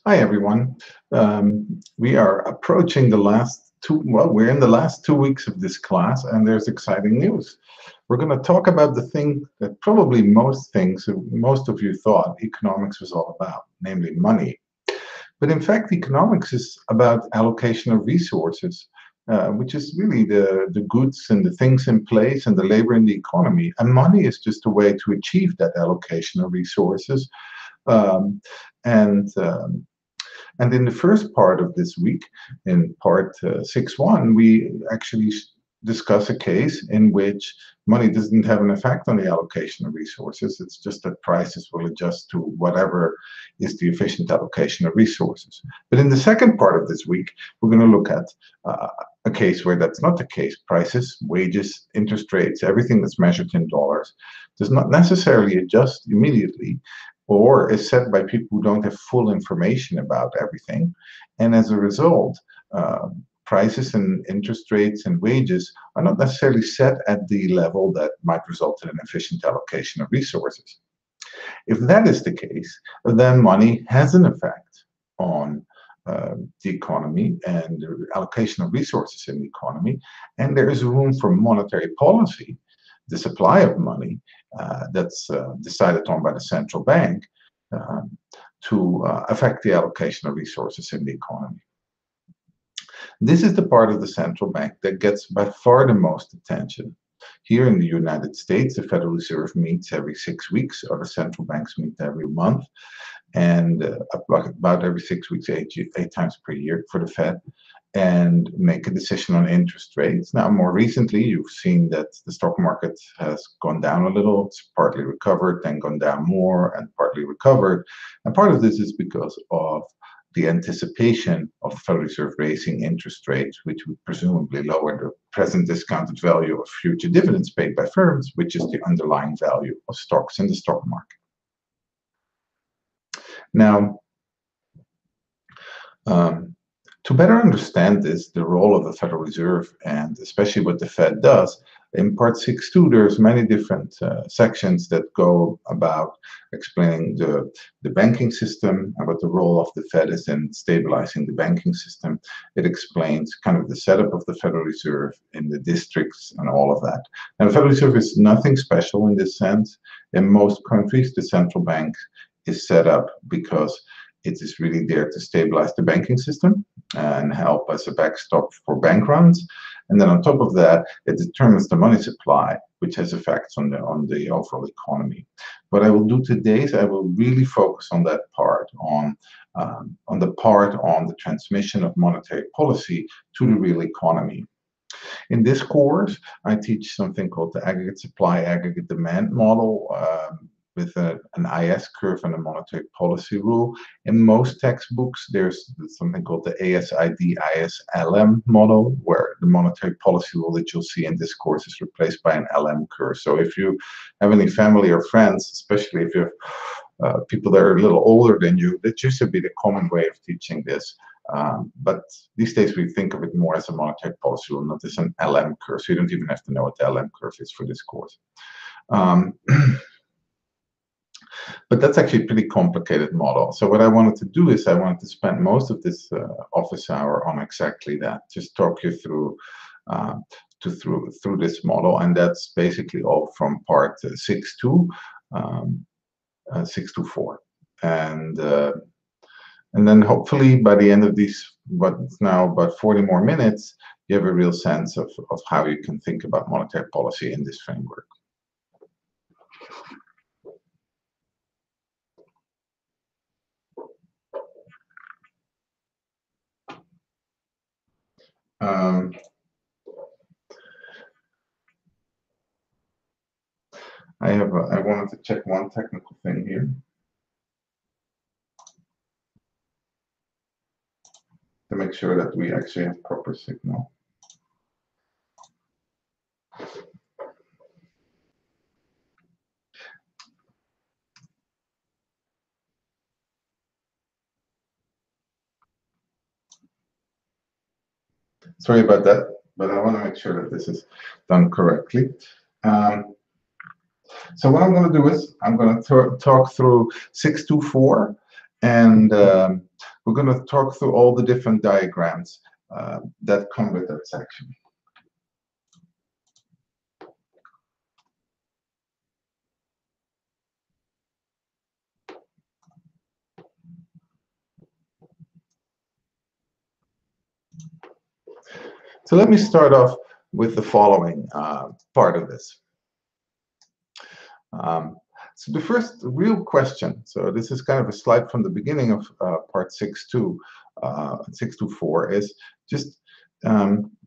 Hi, everyone. We are approaching the last we're in the last 2 weeks of this class, and there's exciting news. We're going to talk about the thing that probably most of you thought economics was all about, namely money. But in fact, economics is about allocation of resources, which is really the goods and the things in place and the labor in the economy. And money is just a way to achieve that allocation of resources. Um, and um, and in the first part of this week, in part 6.1, we actually discuss a case in which money doesn't have an effect on the allocation of resources. It's just that prices will adjust to whatever is the efficient allocation of resources. But in the second part of this week, we're going to look at a case where that's not the case. Prices, wages, interest rates, everything that's measured in dollars does not necessarily adjust immediately, or is set by people who don't have full information about everything. And as a result, prices and interest rates and wages are not necessarily set at the level that might result in an efficient allocation of resources. If that is the case, then money has an effect on the economy and the allocation of resources in the economy, and there is room for monetary policy, the supply of money that's decided on by the central bank, um, to affect the allocation of resources in the economy. This is the part of the central bank that gets by far the most attention. Here in the United States, the Federal Reserve meets every 6 weeks, other central banks meet every month, and about every 6 weeks, eight times per year for the Fed, and make a decision on interest rates. Now, more recently, you've seen that the stock market has gone down a little. It's partly recovered, then gone down more, and partly recovered. And part of this is because of the anticipation of the Federal Reserve raising interest rates, which would presumably lower the present discounted value of future dividends paid by firms, which is the underlying value of stocks in the stock market. Now, to better understand this, the role of the Federal Reserve, and especially what the Fed does, in part 6.2, there's many different sections that go about explaining the banking system and what the role of the Fed is in stabilizing the banking system. It explains kind of the setup of the Federal Reserve in the districts and all of that. And the Federal Reserve is nothing special in this sense. In most countries, the central bank is set up because it is really there to stabilize the banking system and help as a backstop for bank runs. And then on top of that, it determines the money supply, which has effects on the overall economy. What I will do today is I will really focus on that part, on the transmission of monetary policy to the real economy. In this course, I teach something called the aggregate supply, aggregate demand model, with an IS curve and a monetary policy rule. In most textbooks, there's something called the ASID ISLM model, where the monetary policy rule that you'll see in this course is replaced by an LM curve. So if you have any family or friends, especially if you have people that are a little older than you, that used to be the common way of teaching this. But these days we think of it more as a monetary policy rule, not as an LM curve. So you don't even have to know what the LM curve is for this course. But that's actually a pretty complicated model. So what I wanted to do is I wanted to spend most of this office hour on exactly that, just talk you through through this model, and that's basically all from part 6.2, 6.4, and then hopefully by the end of these, what's now about 40 more minutes, you have a real sense of how you can think about monetary policy in this framework. I wanted to check one technical thing here to make sure that we actually have proper signal. Sorry about that, but I want to make sure that this is done correctly. So what I'm going to do is I'm going to talk through 6.2.4 and we're going to talk through all the different diagrams that come with that section. So let me start off with the following part of this. So the first real question, so this is kind of a slide from the beginning of part 6.2.4, is just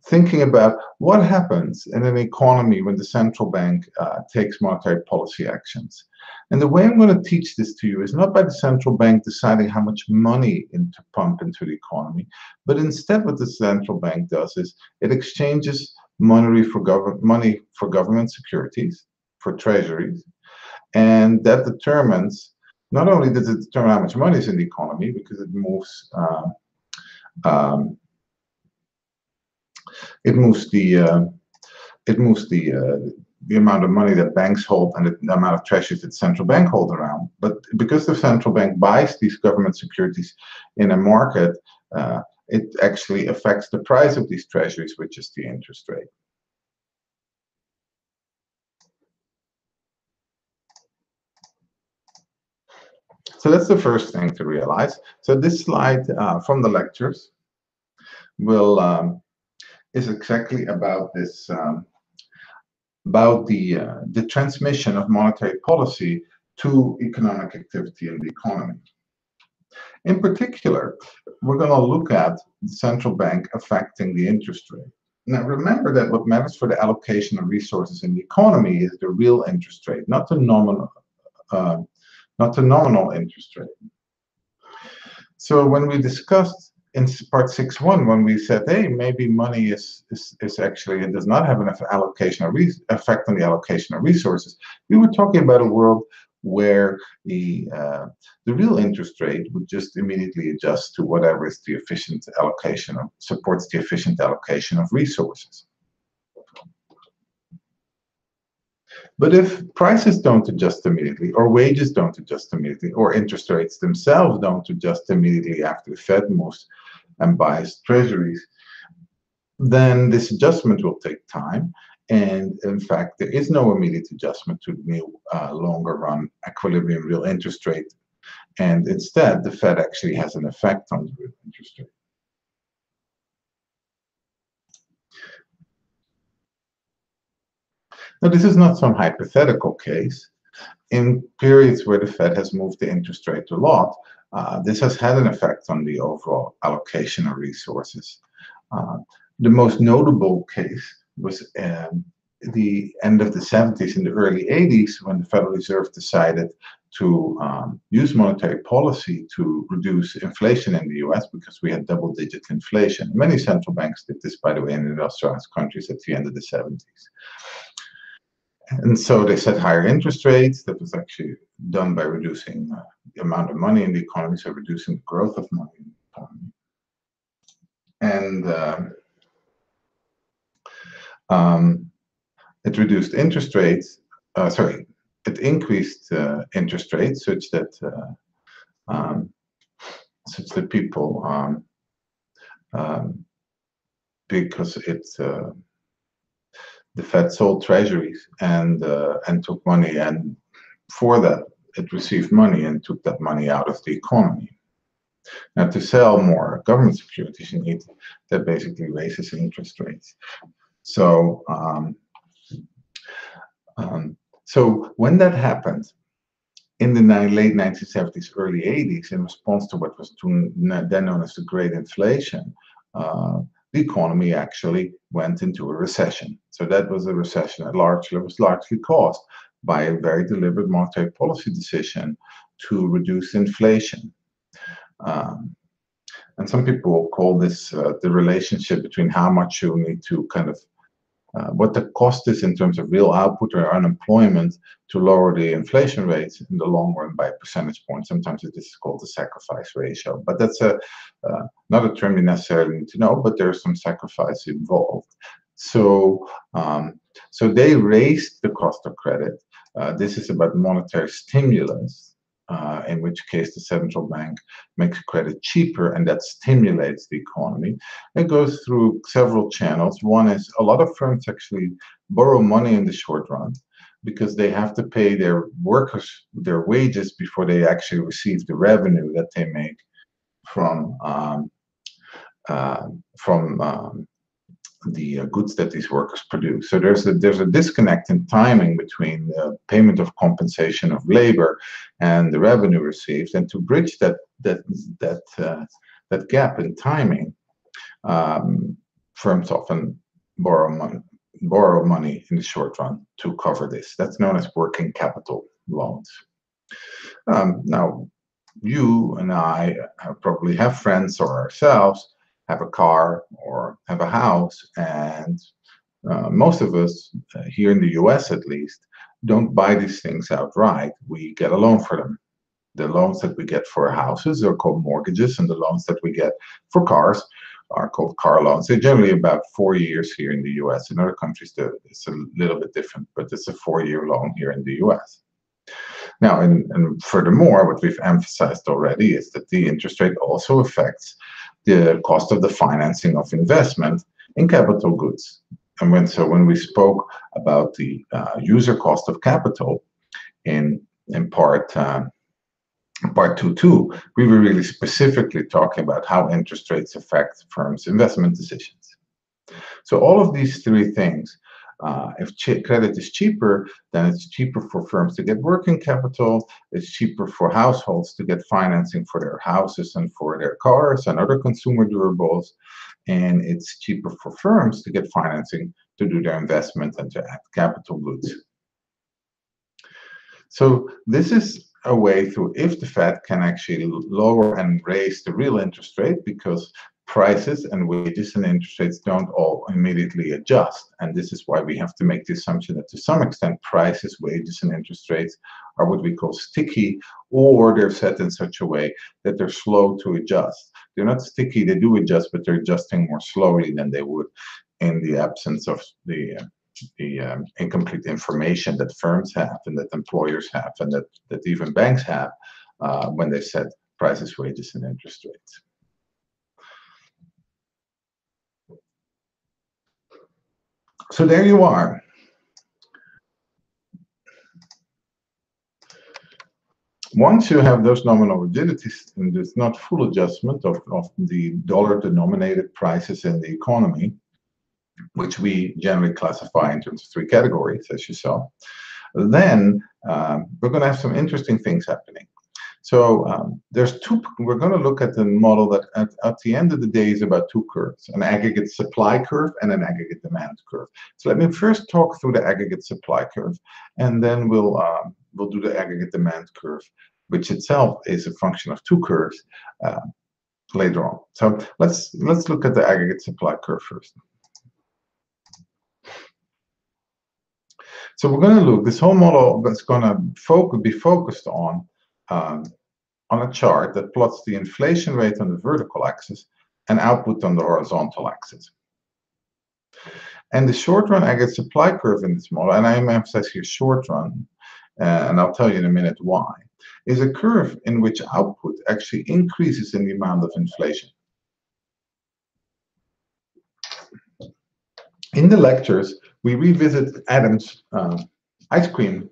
thinking about what happens in an economy when the central bank takes monetary policy actions. And the way I'm going to teach this to you is not by the central bank deciding how much money to pump into the economy, but instead what the central bank does is it exchanges money for government securities, for treasuries, and that determines, not only does it determine how much money is in the economy, because it moves the amount of money that banks hold and the amount of treasuries that the central bank holds around. But because the central bank buys these government securities in a market, it actually affects the price of these treasuries, which is the interest rate. So that's the first thing to realize. So this slide from the lectures is exactly about this, about the transmission of monetary policy to economic activity in the economy. In particular, we're going to look at the central bank affecting the interest rate. Now, remember that what matters for the allocation of resources in the economy is the real interest rate, not the nominal interest rate. So when we discussed in part 6.1, when we said, hey, maybe money is actually, it does not have enough allocation or effect on the allocation of resources, we were talking about a world where the real interest rate would just immediately adjust to whatever is the efficient allocation of, supports the efficient allocation of resources. But if prices don't adjust immediately, or wages don't adjust immediately, or interest rates themselves don't adjust immediately after the Fed moves and buys treasuries, then this adjustment will take time. And in fact, there is no immediate adjustment to the new longer run equilibrium real interest rate. And instead, the Fed actually has an effect on the real interest rate. Now, this is not some hypothetical case. In periods where the Fed has moved the interest rate a lot, this has had an effect on the overall allocation of resources. The most notable case was the end of the 70s and the early 80s, when the Federal Reserve decided to use monetary policy to reduce inflation in the US, because we had double-digit inflation. Many central banks did this, by the way, in industrialized countries at the end of the 70s. And so they set higher interest rates. That was actually done by reducing the amount of money in the economy, so reducing the growth of money in the economy. And it reduced interest rates, it increased interest rates such that people, because the Fed sold treasuries and took money, and for that it received money and took that money out of the economy. Now, to sell more government securities, you need that basically raises interest rates. So, so when that happened in the late 1970s, early 80s, in response to what was then known as the Great Inflation, the economy actually went into a recession. So that was a recession that was largely caused by a very deliberate monetary policy decision to reduce inflation. And some people call this the relationship between how much you need to kind of, what the cost is in terms of real output or unemployment to lower the inflation rates in the long run by a percentage point. Sometimes it is called the sacrifice ratio, but that's not a term you necessarily need to know, but there's some sacrifice involved. So, so they raised the cost of credit. This is about monetary stimulus in which case the central bank makes credit cheaper, and that stimulates the economy. It goes through several channels. One is a lot of firms actually borrow money in the short run because they have to pay their workers their wages before they actually receive the revenue that they make from uh, from the goods that these workers produce. So there's a disconnect in timing between the payment of compensation of labor and the revenue received, and to bridge that gap in timing, firms often borrow money in the short run to cover this. That's known as working capital loans. Now, you and I probably have friends or ourselves have a car or have a house, and most of us, here in the US at least, don't buy these things outright. We get a loan for them. The loans that we get for houses are called mortgages, and the loans that we get for cars are called car loans. They're generally about 4 years here in the US. In other countries, it's a little bit different, but it's a 4-year loan here in the US. Now, and furthermore, what we've emphasized already is that the interest rate also affects the cost of the financing of investment in capital goods. And when we spoke about the user cost of capital in part 2.2, we were really specifically talking about how interest rates affect firms' investment decisions. So all of these three things, if credit is cheaper, then it's cheaper for firms to get working capital, it's cheaper for households to get financing for their houses and for their cars and other consumer durables, and it's cheaper for firms to get financing to do their investment and to add capital goods. So this is a way through if the Fed can actually lower and raise the real interest rate, because prices and wages and interest rates don't all immediately adjust. And this is why we have to make the assumption that to some extent prices, wages, and interest rates are what we call sticky, or they're set in such a way that they're slow to adjust. They're not sticky, they do adjust, but they're adjusting more slowly than they would in the absence of the incomplete information that firms have and that employers have and that even banks have when they set prices, wages, and interest rates. So there you are. Once you have those nominal rigidities and there's not full adjustment of the dollar-denominated prices in the economy, which we generally classify in terms of 3 categories, as you saw, then we're going to have some interesting things happening. So we're going to look at the model that at the end of the day is about 2 curves, an aggregate supply curve and an aggregate demand curve. So let me first talk through the aggregate supply curve, and then we'll do the aggregate demand curve, which itself is a function of 2 curves later on. So let's look at the aggregate supply curve first. So we're going to look, this whole model is going to be focused on a chart that plots the inflation rate on the vertical axis and output on the horizontal axis. And the short-run aggregate supply curve in this model, and I emphasize here short-run, and I'll tell you in a minute why, is a curve in which output actually increases in the amount of inflation. In the lectures, we revisit Adam's ice cream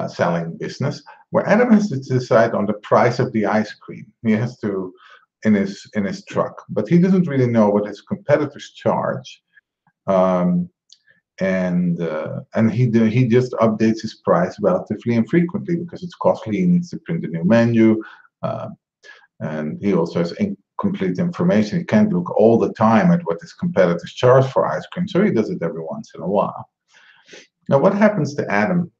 selling business, where Adam has to decide on the price of the ice cream. He has to in his truck, but he doesn't really know what his competitors charge, and he just updates his price relatively infrequently because it's costly. He needs to print a new menu, and he also has incomplete information. He can't look all the time at what his competitors charge for ice cream, so he does it every once in a while. Now, what happens to Adam,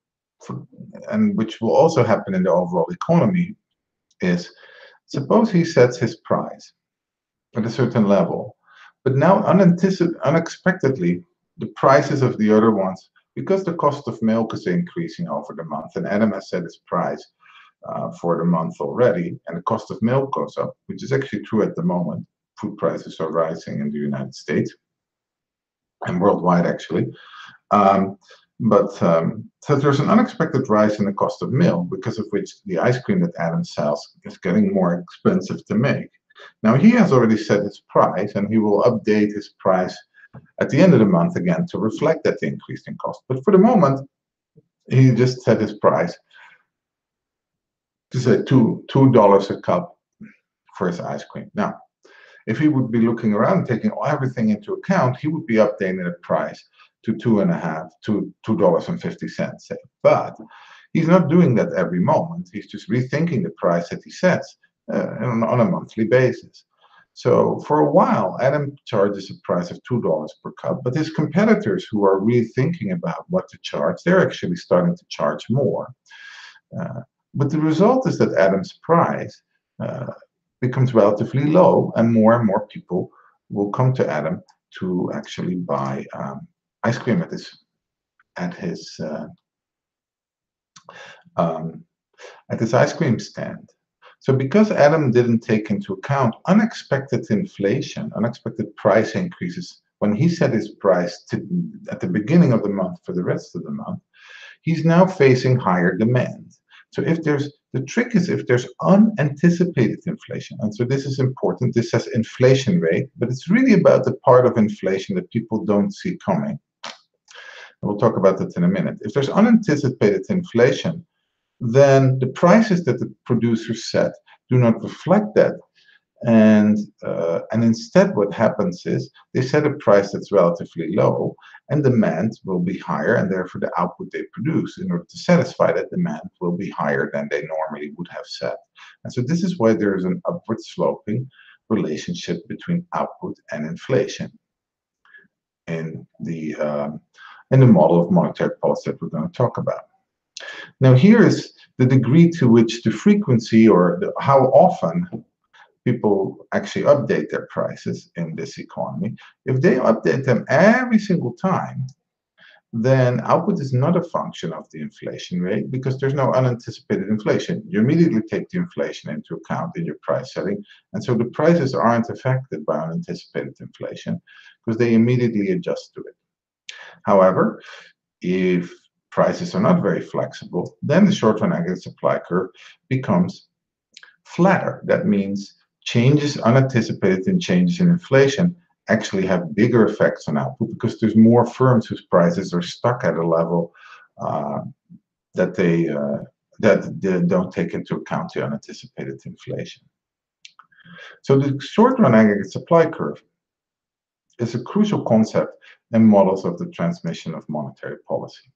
and which will also happen in the overall economy, is suppose he sets his price at a certain level, but now unexpectedly the prices of the other ones, because the cost of milk is increasing over the month, and Adam has set his price for the month already, and the cost of milk goes up, which is actually true at the moment. Food prices are rising in the United States and worldwide, actually. But so there's an unexpected rise in the cost of milk, because of which the ice cream that Adam sells is getting more expensive to make. Now, he has already set his price, and he will update his price at the end of the month again to reflect that increase in cost. But for the moment, he just set his price to say $2 a cup for his ice cream. Now, if he would be looking around, taking everything into account, he would be updating the price to $2.50, say. But he's not doing that every moment. He's just rethinking the price that he sets on a monthly basis. So for a while, Adam charges a price of $2 per cup, but his competitors who are really thinking about what to charge, they're actually starting to charge more. Uh, but the result is that Adam's price becomes relatively low, and more people will come to Adam to actually buy ice cream um, at his ice cream stand. So because Adam didn't take into account unexpected inflation, unexpected price increases when he set his price at the beginning of the month for the rest of the month, he's now facing higher demand. So the trick is if there's unanticipated inflation, and so this is important. This says inflation rate, but it's really about the part of inflation that people don't see coming. And we'll talk about that in a minute. If there's unanticipated inflation, then the prices that the producers set do not reflect that. And instead, what happens is they set a price that's relatively low, and demand will be higher, and therefore the output they produce in order to satisfy that demand will be higher than they normally would have set. And so this is why there is an upward sloping relationship between output and inflation in the model of monetary policy that we're going to talk about. Now, here is the degree to which the frequency, or how often people actually update their prices in this economy. If they update them every single time, then output is not a function of the inflation rate, because there's no unanticipated inflation. You immediately take the inflation into account in your price setting, and so the prices aren't affected by unanticipated inflation because they immediately adjust to it. However, if prices are not very flexible, then the short-run aggregate supply curve becomes flatter. That means unanticipated changes in inflation actually have bigger effects on output, because there's more firms whose prices are stuck at a level that they don't take into account the unanticipated inflation. So the short-run aggregate supply curve is a crucial concept in models of the transmission of monetary policy.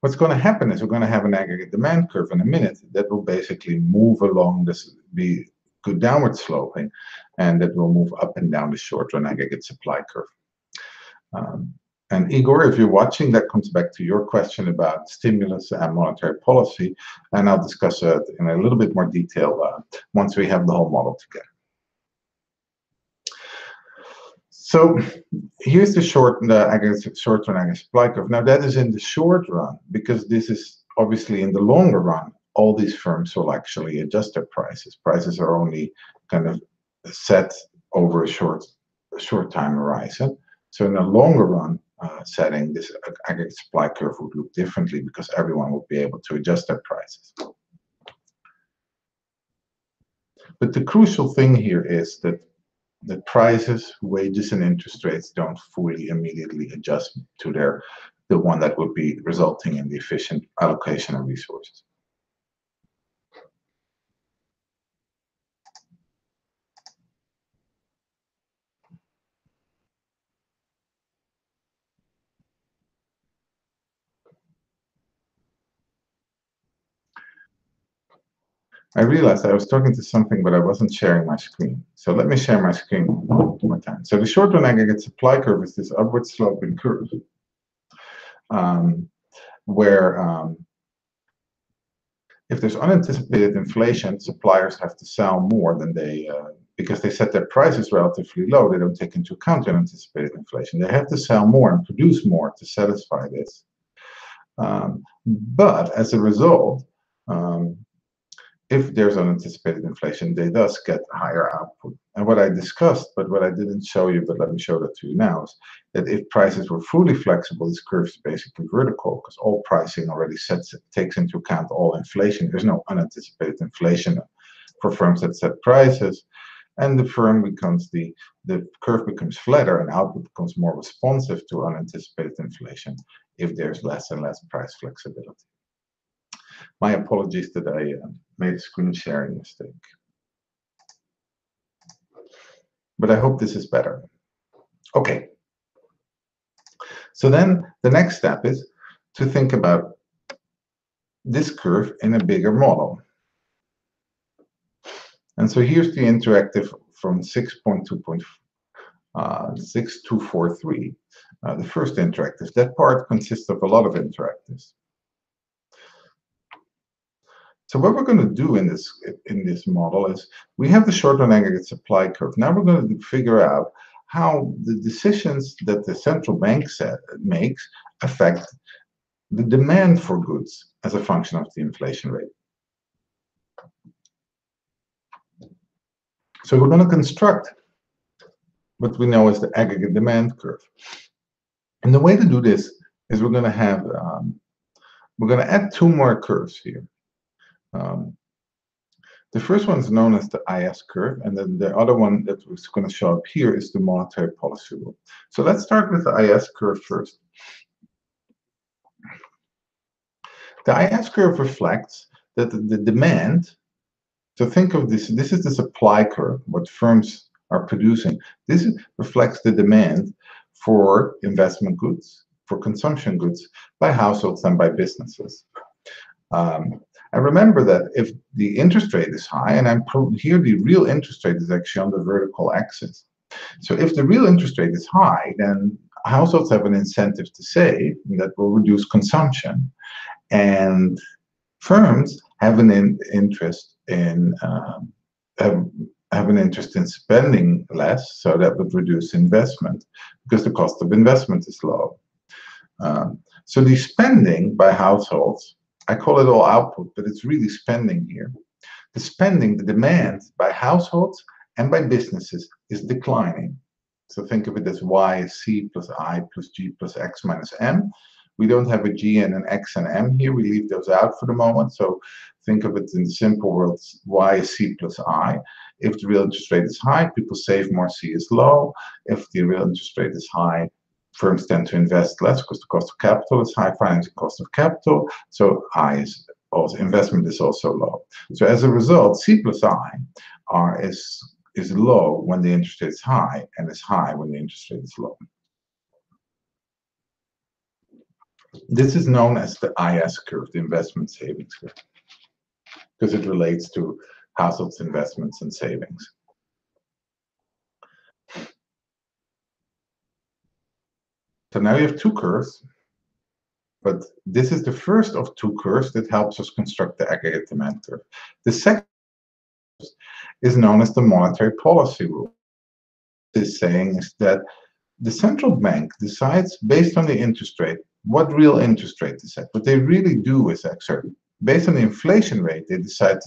What's going to happen is we're going to have an aggregate demand curve in a minute that will basically move along this, be good downward sloping, and that will move up and down the short-run aggregate supply curve. And Igor, if you're watching, that comes back to your question about stimulus and monetary policy, and I'll discuss it in a little bit more detail once we have the whole model together. So here's the short-run aggregate supply curve. Now that is in the short run, because this is obviously in the longer run, all these firms will actually adjust their prices. Prices are only kind of set over a short time horizon. So in the longer run setting, this aggregate supply curve would look differently, because everyone would be able to adjust their prices. But the crucial thing here is that the prices, wages, and interest rates don't fully immediately adjust to the one that would be resulting in the efficient allocation of resources. I realized I was talking to something, but I wasn't sharing my screen. So let me share my screen one more time. So the short-run aggregate supply curve is this upward sloping curve, where if there's unanticipated inflation, suppliers have to sell more than because they set their prices relatively low, they don't take into account unanticipated inflation. They have to sell more and produce more to satisfy this. But as a result, if there's unanticipated inflation, they thus get higher output. And what I discussed, but what I didn't show you, but let me show that to you now, is that if prices were fully flexible, this curve is basically vertical because all pricing already takes into account all inflation. There's no unanticipated inflation for firms that set prices. And the curve becomes flatter and output becomes more responsive to unanticipated inflation if there's less and less price flexibility. My apologies that I made a screen sharing mistake. But I hope this is better. Okay. So then the next step is to think about this curve in a bigger model. And so here's the interactive from 6.2.6243, the first interactive. That part consists of a lot of interactives. So what we're going to do in this model is we have the short-run aggregate supply curve. Now we're going to figure out how the decisions that the central bank makes affect the demand for goods as a function of the inflation rate. So we're going to construct what we know as the aggregate demand curve. And the way to do this is we're going to add two more curves here. The first one is known as the IS curve, and then the other one that was going to show up here is the monetary policy rule. So let's start with the IS curve first. The IS curve reflects that the demand, so think of this is the supply curve, what firms are producing. This reflects the demand for investment goods, for consumption goods by households and by businesses. And remember that if the interest rate is high, and here the real interest rate is actually on the vertical axis. So if the real interest rate is high, then households have an incentive to save, and that will reduce consumption. And firms have an interest in spending less, so that would reduce investment because the cost of investment is low. So the spending by households, I call it all output, but it's really spending here. The demand by households and by businesses is declining. So think of it as y is c plus I plus g plus x minus m. We don't have a g and an x and m here. We leave those out for the moment. So think of it in the simple words, y is c plus I. If the real interest rate is high, people save more, c is low. If the real interest rate is high, firms tend to invest less because the cost of capital is high, financing cost of capital. So investment is also low. So as a result, c plus I is low when the interest rate is high and is high when the interest rate is low. This is known as the IS curve, the investment savings curve, because it relates to households' investments and savings. So now you have two curves, but this is the first of two curves that helps us construct the aggregate demand curve. The second is known as the monetary policy rule. What this is saying is that the central bank decides based on the interest rate what real interest rate to set. What they really do is actually, based on the inflation rate, they decide what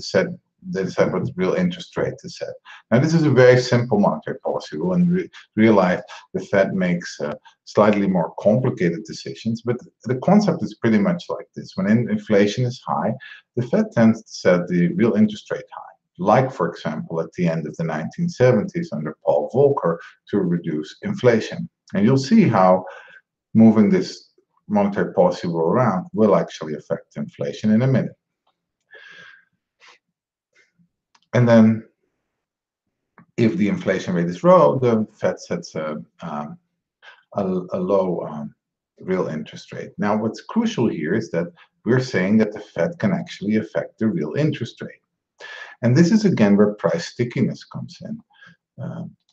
the real interest rate to set. Now, this is a very simple monetary policy rule, and real life, the Fed makes slightly more complicated decisions, but the concept is pretty much like this. When inflation is high, the Fed tends to set the real interest rate high, like, for example, at the end of the 1970s under Paul Volcker, to reduce inflation. And you'll see how moving this monetary policy rule around will actually affect inflation in a minute. And then if the inflation rate is low, the Fed sets a low real interest rate. Now, what's crucial here is that we're saying that the Fed can actually affect the real interest rate. And this is, again, where price stickiness comes in.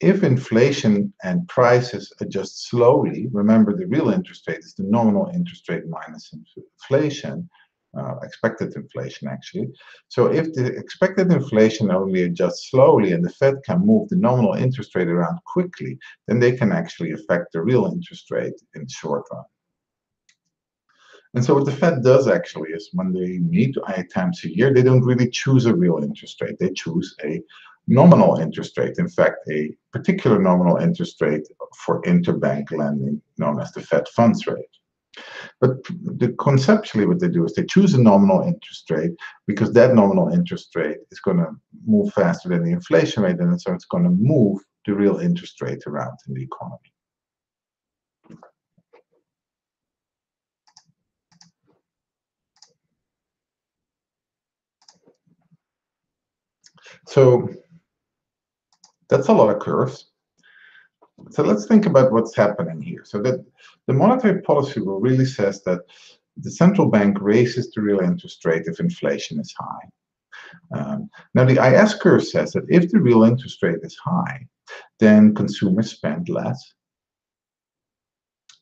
If inflation and prices adjust slowly, remember the real interest rate is the nominal interest rate minus inflation, expected inflation actually. So if the expected inflation only adjusts slowly and the Fed can move the nominal interest rate around quickly, then they can actually affect the real interest rate in the short run. And so what the Fed does actually is when they meet 8 times a year, they don't really choose a real interest rate. They choose a nominal interest rate. In fact, a particular nominal interest rate for interbank lending known as the Fed funds rate. But conceptually what they do is they choose a nominal interest rate because that nominal interest rate is going to move faster than the inflation rate, and so it's going to move the real interest rate around in the economy. So that's a lot of curves. So let's think about what's happening here. So that the monetary policy rule really says that the central bank raises the real interest rate if inflation is high. Now the IS curve says that if the real interest rate is high, then consumers spend less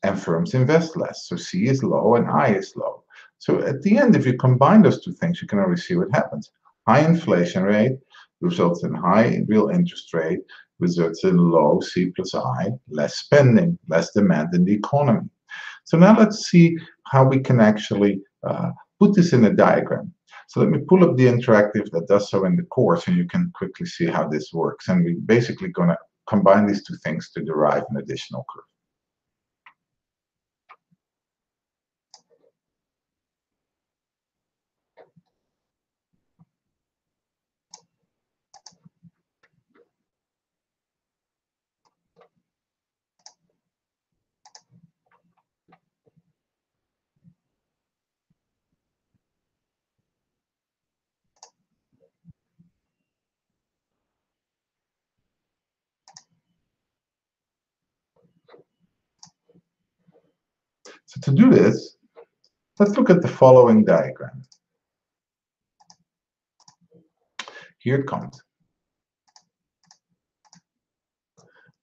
and firms invest less. So C is low and I is low. So at the end, if you combine those two things, you can already see what happens. High inflation rate results in high real interest rate, results in low C plus I, less spending, less demand in the economy. So now let's see how we can actually put this in a diagram. So let me pull up the interactive that does so in the course, and you can quickly see how this works. And we're basically going to combine these two things to derive an additional curve. So to do this, let's look at the following diagram. Here it comes.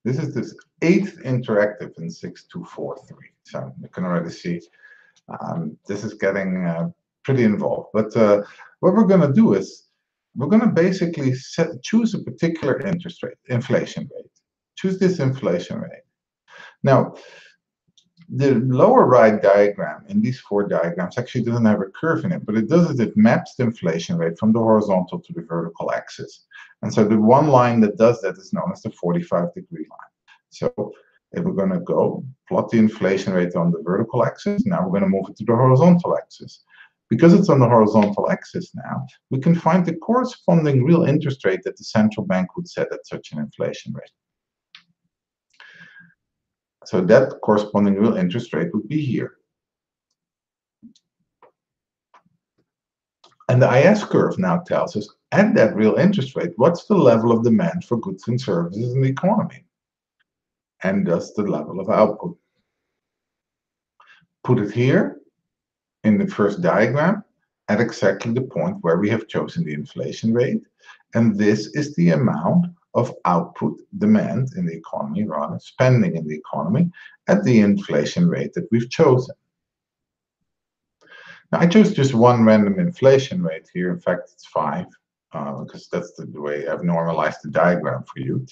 This is this 8th interactive in 6243. So you can already see this is getting pretty involved. But what we're going to do is we're going to basically choose a particular interest rate, inflation rate. Choose this inflation rate. Now, the lower right diagram in these 4 diagrams actually doesn't have a curve in it, but it does is it maps the inflation rate from the horizontal to the vertical axis. And so the one line that does that is known as the 45-degree line. So if we're going to go plot the inflation rate on the vertical axis, now we're going to move it to the horizontal axis. Because it's on the horizontal axis now, we can find the corresponding real interest rate that the central bank would set at such an inflation rate. So that corresponding real interest rate would be here. And the IS curve now tells us, at that real interest rate, what's the level of demand for goods and services in the economy? And thus the level of output. Put it here in the first diagram at exactly the point where we have chosen the inflation rate. And this is the amount of output demand in the economy, rather spending in the economy, at the inflation rate that we've chosen. Now, I chose just one random inflation rate here. In fact, it's 5, because that's the way I've normalized the diagram for you.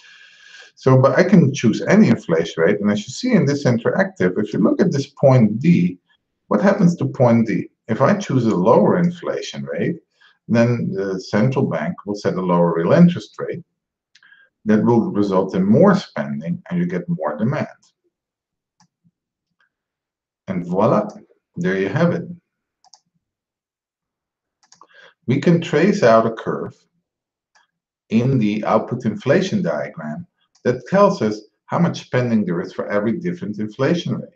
So, but I can choose any inflation rate. And as you see in this interactive, if you look at this point D, what happens to point D? If I choose a lower inflation rate, then the central bank will set a lower real interest rate. That will result in more spending, and you get more demand. And voila, there you have it. We can trace out a curve in the output inflation diagram that tells us how much spending there is for every different inflation rate.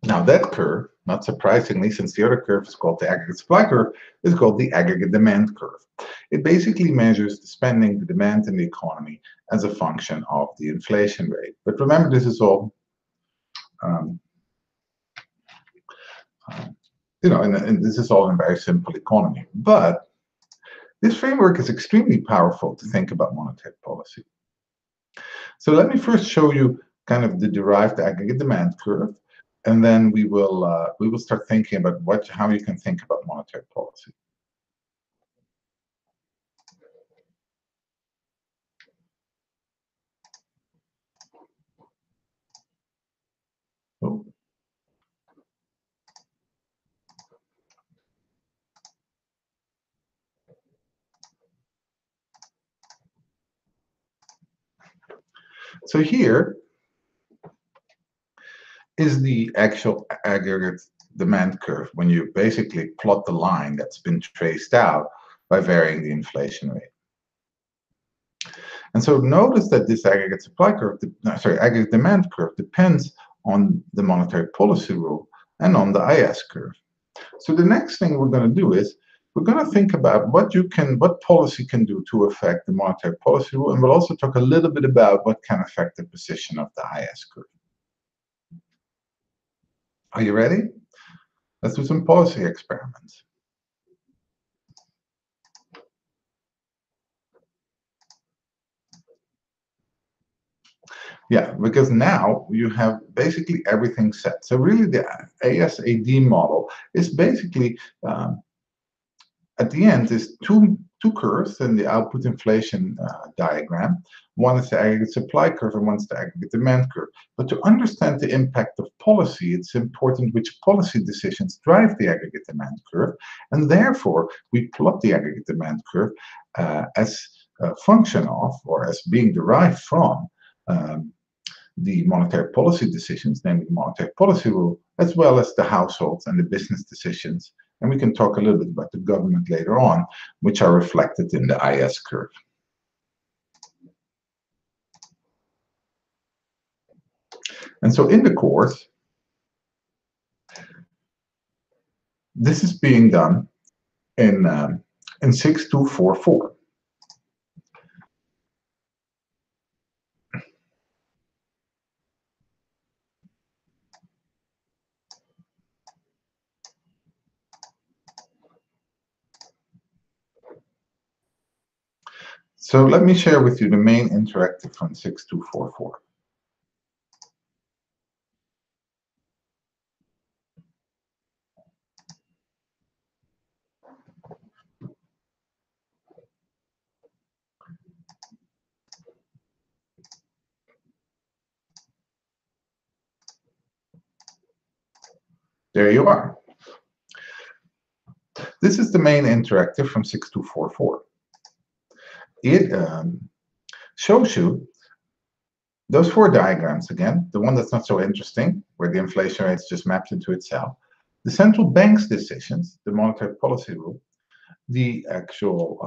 Now that curve, not surprisingly, since the other curve is called the aggregate supply curve, is called the aggregate demand curve. It basically measures the spending, the demand in the economy as a function of the inflation rate. But remember, this is all, and this is all in a very simple economy. But this framework is extremely powerful to think about monetary policy. So let me first show you kind of the derived aggregate demand curve, and then we will start thinking about how you can think about monetary policy. So here is the actual aggregate demand curve when you basically plot the line that's been traced out by varying the inflation rate. And so notice that this aggregate supply curve, aggregate demand curve depends on the monetary policy rule and on the IS curve. So the next thing we're going to do is we're going to think about what policy can do to affect the monetary policy rule, and we'll also talk a little bit about what can affect the position of the IS curve. Are you ready? Let's do some policy experiments. Yeah, because now you have basically everything set. So really the ASAD model is basically, at the end, is two curves in the output inflation diagram. One is the aggregate supply curve and one's the aggregate demand curve. But to understand the impact of policy, it's important which policy decisions drive the aggregate demand curve. And therefore, we plot the aggregate demand curve as a function of, or as being derived from, the monetary policy decisions, namely the monetary policy rule, as well as the households and the business decisions. And we can talk a little bit about the government later on, which are reflected in the IS curve. And so in the course, this is being done in 6244. So let me share with you the main interactive from 6244. There you are. This is the main interactive from 6244. It shows you those four diagrams again, the one that's not so interesting, where the inflation rate is just mapped into itself, the central bank's decisions, the monetary policy rule, the actual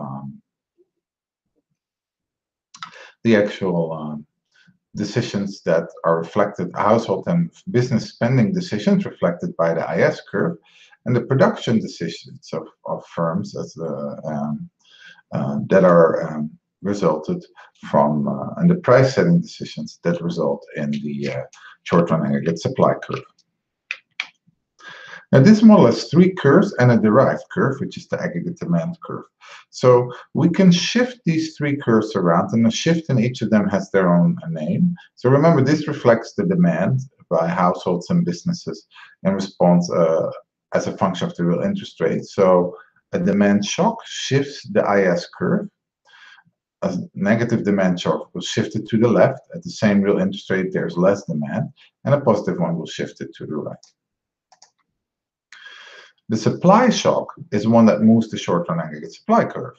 decisions that are reflected, household and business spending decisions reflected by the IS curve, and the production decisions of firms as that are resulted from, and the price setting decisions that result in the short-run aggregate supply curve. Now this model has three curves and a derived curve, which is the aggregate demand curve. So we can shift these three curves around, and a shift in each of them has their own name. So remember, this reflects the demand by households and businesses in response as a function of the real interest rate. So a demand shock shifts the IS curve. A negative demand shock will shift it to the left. At the same real interest rate, there's less demand, and a positive one will shift it to the right. The supply shock is one that moves the short-run aggregate supply curve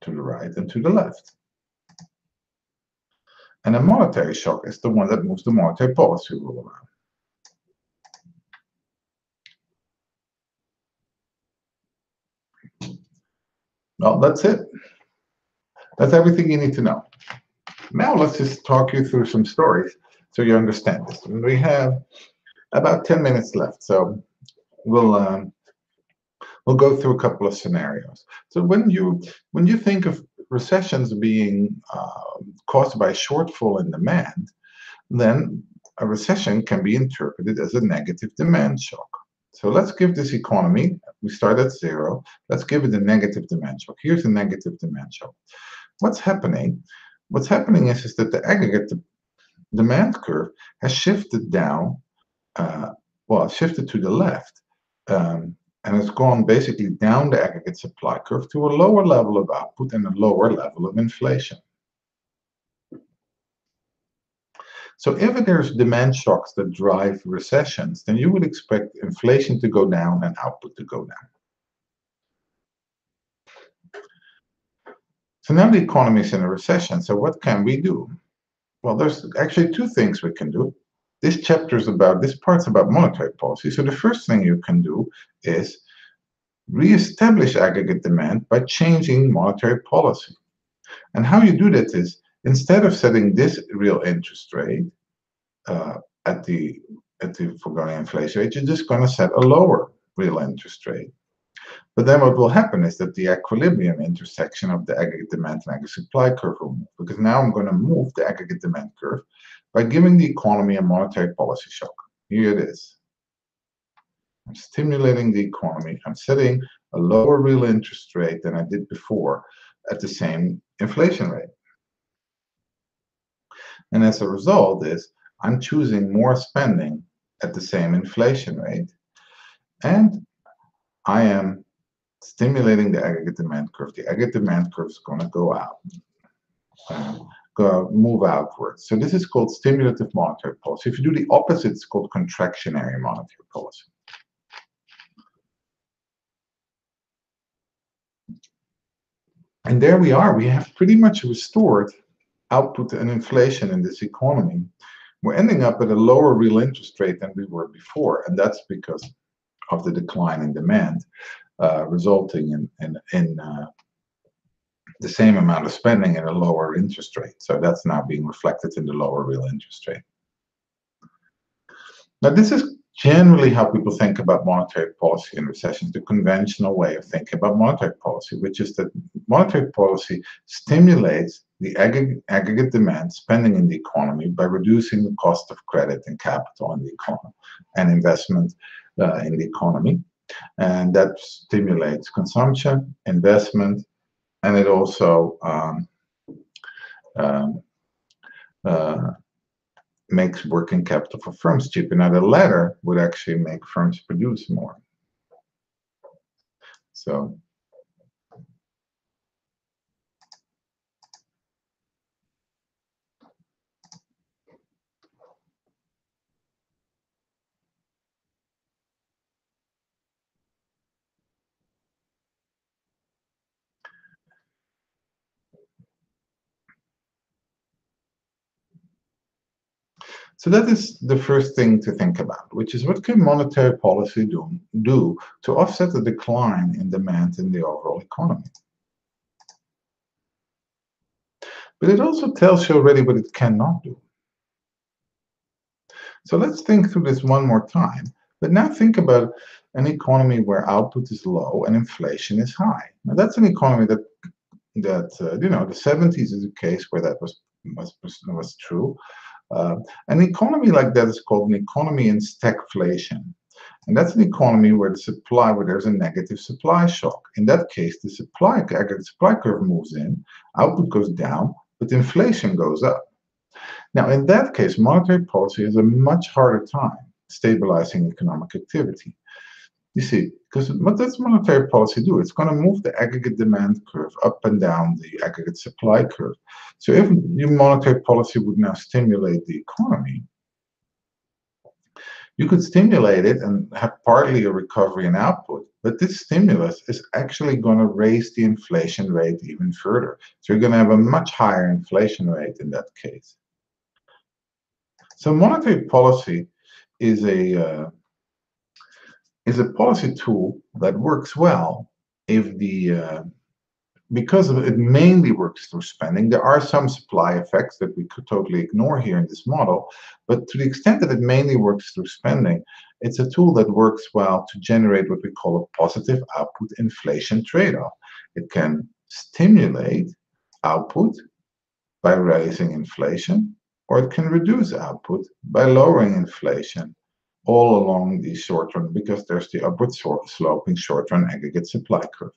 to the right and to the left. And a monetary shock is the one that moves the monetary policy rule around. Well, that's it. That's everything you need to know. Now let's just talk you through some stories so you understand this. And we have about 10 minutes left, so we'll go through a couple of scenarios. So when you think of recessions being caused by a shortfall in demand, then a recession can be interpreted as a negative demand shock. So let's give this economy, we start at zero, let's give it a negative demand shock. Here's a negative demand shock. What's happening? What's happening is that the aggregate demand curve has shifted down, shifted to the left, and has gone basically down the aggregate supply curve to a lower level of output and a lower level of inflation. So if there's demand shocks that drive recessions, then you would expect inflation to go down and output to go down. So now the economy is in a recession, so what can we do? Well, there's actually two things we can do. This part's about monetary policy. So the first thing you can do is reestablish aggregate demand by changing monetary policy. And how you do that is, instead of setting this real interest rate uh, at the foregoing inflation rate, you're just going to set a lower real interest rate. But then what will happen is that the equilibrium intersection of the aggregate demand and aggregate supply curve will move, because now I'm going to move the aggregate demand curve by giving the economy a monetary policy shock. Here it is. I'm stimulating the economy. I'm setting a lower real interest rate than I did before at the same inflation rate. And as a result is I'm choosing more spending at the same inflation rate, and I am stimulating the aggregate demand curve. The aggregate demand curve is going to go out, move outwards. So this is called stimulative monetary policy. If you do the opposite, it's called contractionary monetary policy. And there we are. We have pretty much restored output and inflation in this economy. We're ending up at a lower real interest rate than we were before, and that's because of the decline in demand, resulting in the same amount of spending at a lower interest rate. So that's now being reflected in the lower real interest rate. Now, this is generally how people think about monetary policy in recessions, the conventional way of thinking about monetary policy, which is that monetary policy stimulates the aggregate demand spending in the economy by reducing the cost of credit and capital in the economy and investment in the economy. And that stimulates consumption, investment, and it also makes working capital for firms cheaper. Now, the latter would actually make firms produce more. So that is the first thing to think about, which is what can monetary policy do to offset the decline in demand in the overall economy? But it also tells you already what it cannot do. So let's think through this one more time. But now think about an economy where output is low and inflation is high. Now that's an economy that the 70s is a case where that was true. An economy like that is called an economy in stagflation. And that's an economy where there's a negative supply shock. In that case, the aggregate supply curve moves in, output goes down, but inflation goes up. Now, in that case, monetary policy has a much harder time stabilizing economic activity. You see, because what does monetary policy do? It's going to move the aggregate demand curve up and down the aggregate supply curve. So if your monetary policy would now stimulate the economy, you could stimulate it and have partly a recovery in output, but this stimulus is actually going to raise the inflation rate even further. So you're going to have a much higher inflation rate in that case. So monetary policy is a policy tool that works well if because it mainly works through spending. There are some supply effects that we could totally ignore here in this model, but to the extent that it mainly works through spending, it's a tool that works well to generate what we call a positive output inflation trade-off. It can stimulate output by raising inflation, or it can reduce output by lowering inflation all along the short run, because there's the upward sloping short run aggregate supply curve.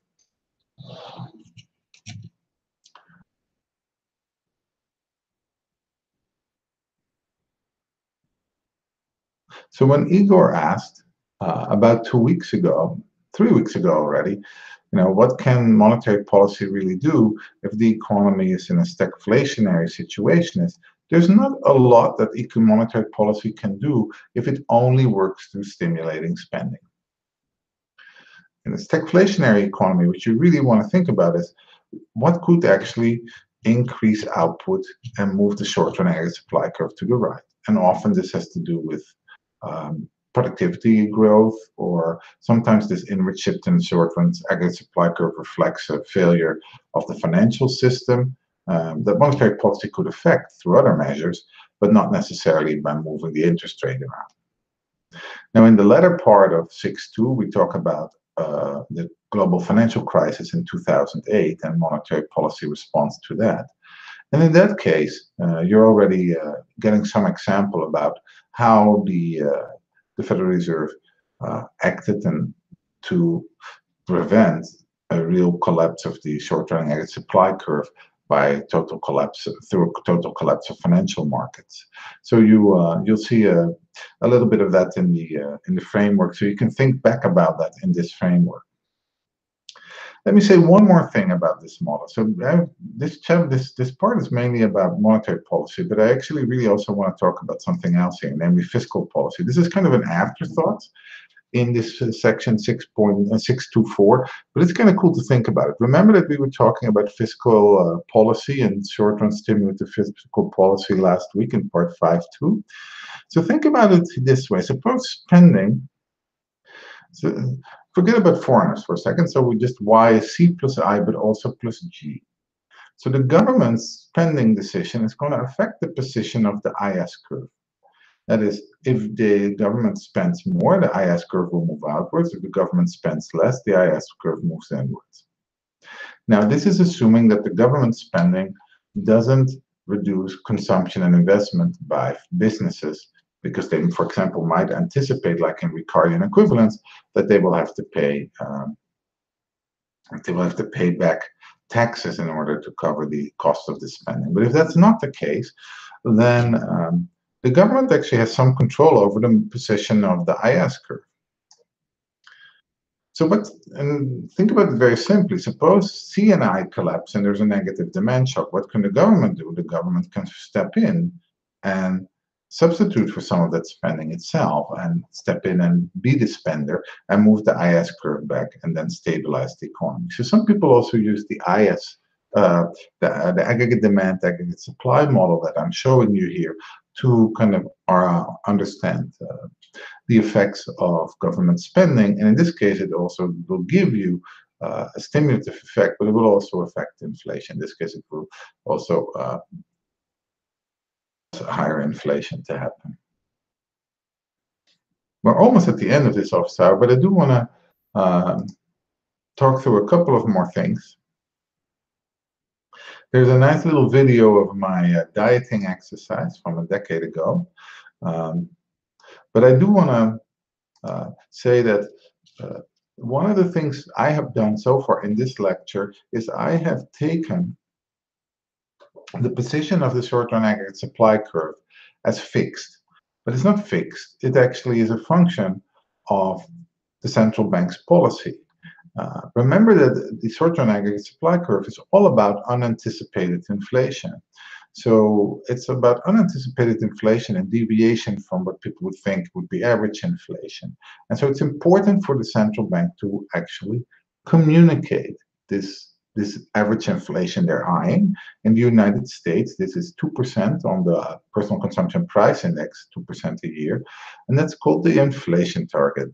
So when Igor asked about 2 weeks ago, 3 weeks ago already, what can monetary policy really do if the economy is in a stagflationary situation? There's not a lot that monetary policy can do if it only works through stimulating spending. In a stagflationary economy, what you really want to think about is what could actually increase output and move the short-run aggregate supply curve to the right. And often this has to do with productivity growth, or sometimes this inward shift in the short-run aggregate supply curve reflects a failure of the financial system that monetary policy could affect through other measures, but not necessarily by moving the interest rate around. Now, in the latter part of 6.2, we talk about the global financial crisis in 2008 and monetary policy response to that. And in that case, you're already getting some example about how the Federal Reserve acted to prevent a real collapse of the short-run aggregate supply curve by total collapse of financial markets. So you'll see a little bit of that in the framework. So you can think back about that in this framework. Let me say one more thing about this model. So this part is mainly about monetary policy, but I actually really also want to talk about something else here, namely fiscal policy. This is kind of an afterthought in this section 6.624, but it's kind of cool to think about it. Remember that we were talking about fiscal policy and short-run stimulative fiscal policy last week in part 5.2. So think about it this way. Suppose spending, so forget about foreigners for a second. So we just Y is C plus I, but also plus G. So the government's spending decision is going to affect the position of the IS curve. That is, if the government spends more, the IS curve will move outwards. If the government spends less, the IS curve moves inwards. Now, this is assuming that the government spending doesn't reduce consumption and investment by businesses, because they, for example, might anticipate, like in Ricardian equivalence, that they will have to pay back taxes in order to cover the cost of the spending. But if that's not the case, then the government actually has some control over the position of the IS curve. So, and think about it very simply. Suppose C and I collapse and there's a negative demand shock. What can the government do? The government can step in and substitute for some of that spending itself, and step in and be the spender and move the IS curve back and then stabilize the economy. So some people also use the IS, the aggregate demand, aggregate supply model that I'm showing you here to kind of understand the effects of government spending. And in this case, it also will give you a stimulative effect, but it will also affect inflation. In this case, it will also higher inflation to happen. We're almost at the end of this office hour, but I do want to talk through a couple of more things. There's a nice little video of my dieting exercise from a decade ago. But I do want to say that one of the things I have done so far in this lecture is I have taken the position of the short-run aggregate supply curve as fixed. But it's not fixed. It actually is a function of the central bank's policy. Remember that the short-run aggregate supply curve is all about unanticipated inflation. So it's about unanticipated inflation and deviation from what people would think would be average inflation. And so it's important for the central bank to actually communicate this average inflation they're eyeing. In the United States, this is 2% on the personal consumption price index, 2% a year, and that's called the inflation target.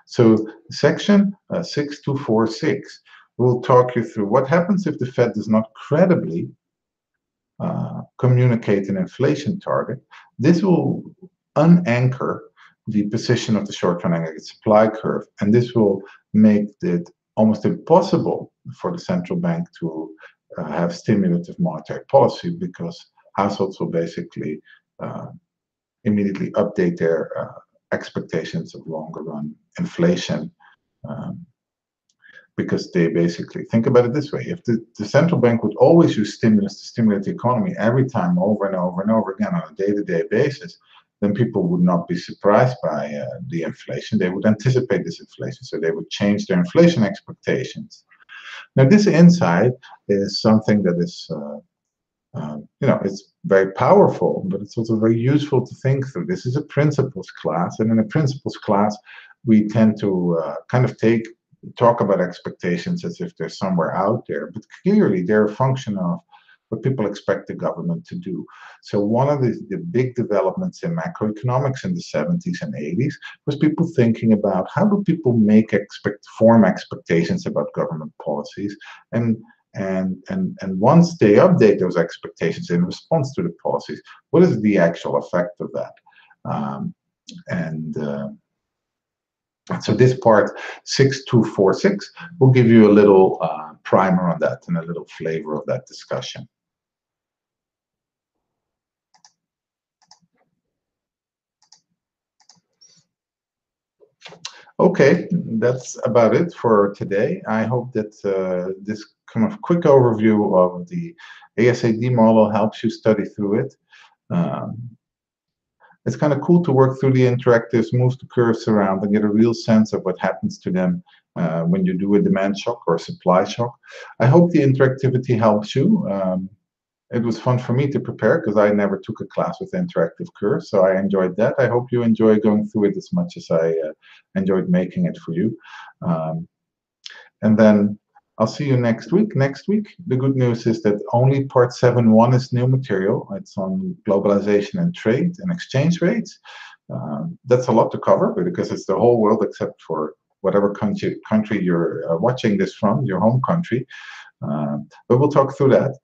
So section 6246 will talk you through what happens if the Fed does not credibly communicate an inflation target. This will unanchor the position of the short-run aggregate supply curve, and this will make it almost impossible for the central bank to have stimulative monetary policy, because households will basically immediately update their expectations of longer-run inflation, because they basically think about it this way. If the central bank would always use stimulus to stimulate the economy every time over and over and over again on a day-to-day basis, then people would not be surprised by the inflation. They would anticipate this inflation, so they would change their inflation expectations. Now, this insight is something that is, it's very powerful, but it's also very useful to think through. This is a principles class, and in a principles class, we tend to kind of take talk about expectations as if they're somewhere out there, but clearly they're a function of what people expect the government to do. So one of the big developments in macroeconomics in the 70s and 80s was people thinking about how do people form expectations about government policies, and once they update those expectations in response to the policies, what is the actual effect of that? And So this part 6246 will give you a little primer on that and a little flavor of that discussion. Okay, that's about it for today. I hope that this kind of quick overview of the ASAD model helps you study through it. It's kind of cool to work through the interactives, move the curves around, and get a real sense of what happens to them when you do a demand shock or a supply shock. I hope the interactivity helps you. It was fun for me to prepare because I never took a class with interactive curves, so I enjoyed that. I hope you enjoy going through it as much as I enjoyed making it for you. And then I'll see you next week. Next week, the good news is that only part 7.1 is new material. It's on globalization and trade and exchange rates. That's a lot to cover because it's the whole world except for whatever country you're watching this from, your home country. But we'll talk through that.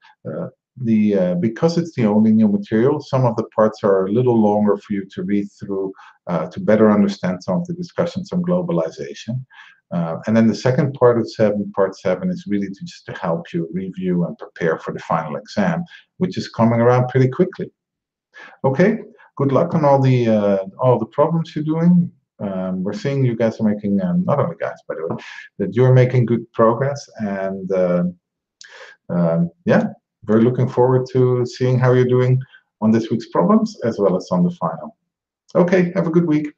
Because it's the only new material, some of the parts are a little longer for you to read through to better understand some of the discussions on globalization. And then the second part of part 7, is really just to help you review and prepare for the final exam, which is coming around pretty quickly. Okay, good luck on all the problems you're doing. We're seeing you guys are making, not only guys, by the way, that you're making good progress, and yeah, we're looking forward to seeing how you're doing on this week's problems as well as on the final. Okay, have a good week.